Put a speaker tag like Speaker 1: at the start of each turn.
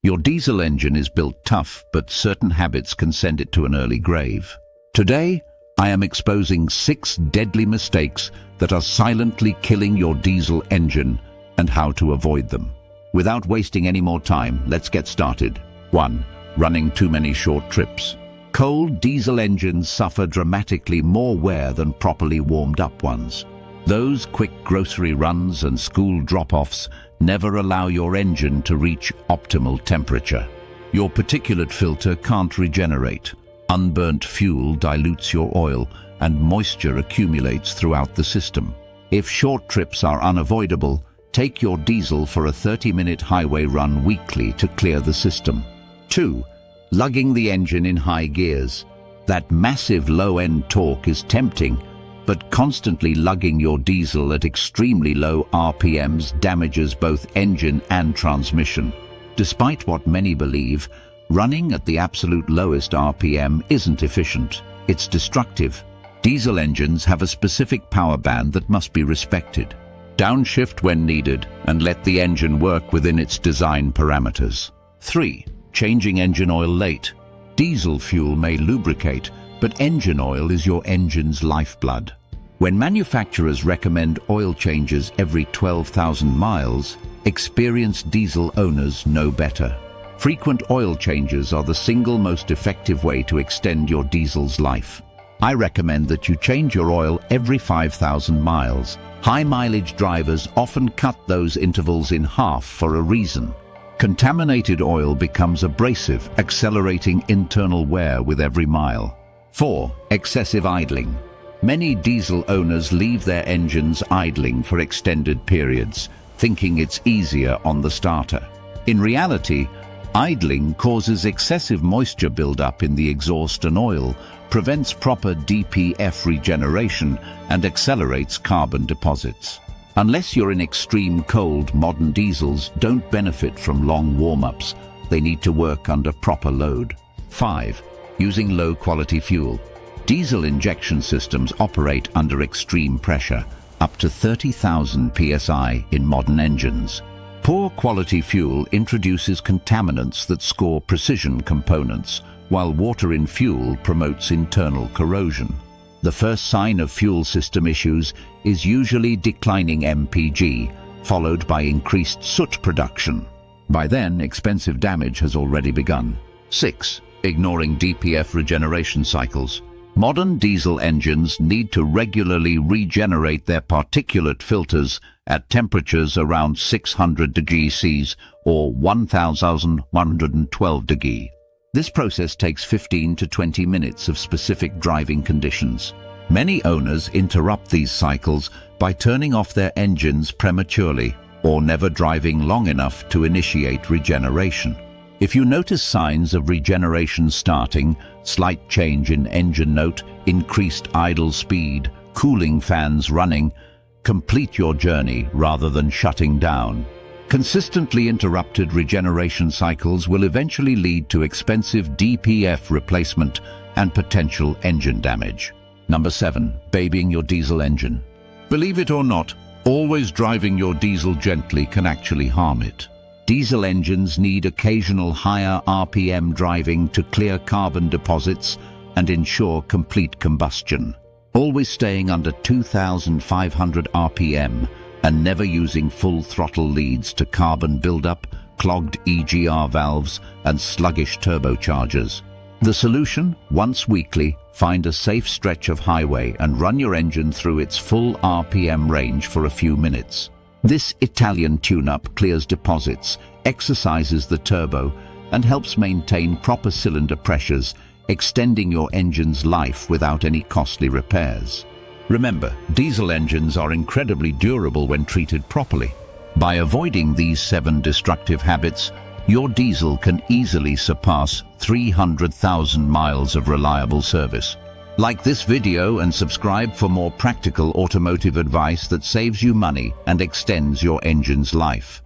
Speaker 1: Your diesel engine is built tough, but certain habits can send it to an early grave. Today, I am exposing 6 deadly mistakes that are silently killing your diesel engine and how to avoid them. Without wasting any more time, let's get started. 1. Running too many short trips. Cold diesel engines suffer dramatically more wear than properly warmed up ones. Those quick grocery runs and school drop-offs never allow your engine to reach optimal temperature. Your particulate filter can't regenerate. Unburnt fuel dilutes your oil and moisture accumulates throughout the system. If short trips are unavoidable, take your diesel for a 30-minute highway run weekly to clear the system. 2. Lugging the engine in high gears. That massive low-end torque is tempting, but constantly lugging your diesel at extremely low RPMs damages both engine and transmission. Despite what many believe, running at the absolute lowest RPM isn't efficient. It's destructive. Diesel engines have a specific power band that must be respected. Downshift when needed and let the engine work within its design parameters. 3. Changing engine oil late. Diesel fuel may lubricate, but engine oil is your engine's lifeblood. When manufacturers recommend oil changes every 12,000 miles, experienced diesel owners know better. Frequent oil changes are the single most effective way to extend your diesel's life. I recommend that you change your oil every 5,000 miles. High-mileage drivers often cut those intervals in half for a reason. Contaminated oil becomes abrasive, accelerating internal wear with every mile. 4. Excessive idling. Many diesel owners leave their engines idling for extended periods, thinking it's easier on the starter. In reality, idling causes excessive moisture buildup in the exhaust and oil, prevents proper DPF regeneration, and accelerates carbon deposits. Unless you're in extreme cold, modern diesels don't benefit from long warm-ups. They need to work under proper load. 5. Using low-quality fuel. Diesel injection systems operate under extreme pressure, up to 30,000 psi in modern engines. Poor quality fuel introduces contaminants that score precision components, while water in fuel promotes internal corrosion. The first sign of fuel system issues is usually declining MPG, followed by increased soot production. By then, expensive damage has already begun. 6. Ignoring DPF regeneration cycles. Modern diesel engines need to regularly regenerate their particulate filters at temperatures around 600 degrees C or 1,112 degrees. This process takes 15 to 20 minutes of specific driving conditions. Many owners interrupt these cycles by turning off their engines prematurely or never driving long enough to initiate regeneration. If you notice signs of regeneration starting, slight change in engine note, increased idle speed, cooling fans running, complete your journey rather than shutting down. Consistently interrupted regeneration cycles will eventually lead to expensive DPF replacement and potential engine damage. Number 7. Babying your diesel engine. Believe it or not, always driving your diesel gently can actually harm it. Diesel engines need occasional higher RPM driving to clear carbon deposits and ensure complete combustion. Always staying under 2,500 RPM and never using full throttle leads to carbon buildup, clogged EGR valves, and sluggish turbochargers. The solution? Once weekly, find a safe stretch of highway and run your engine through its full RPM range for a few minutes. This Italian tune-up clears deposits, exercises the turbo, and helps maintain proper cylinder pressures, extending your engine's life without any costly repairs. Remember, diesel engines are incredibly durable when treated properly. By avoiding these 7 destructive habits, your diesel can easily surpass 300,000 miles of reliable service. Like this video and subscribe for more practical automotive advice that saves you money and extends your engine's life.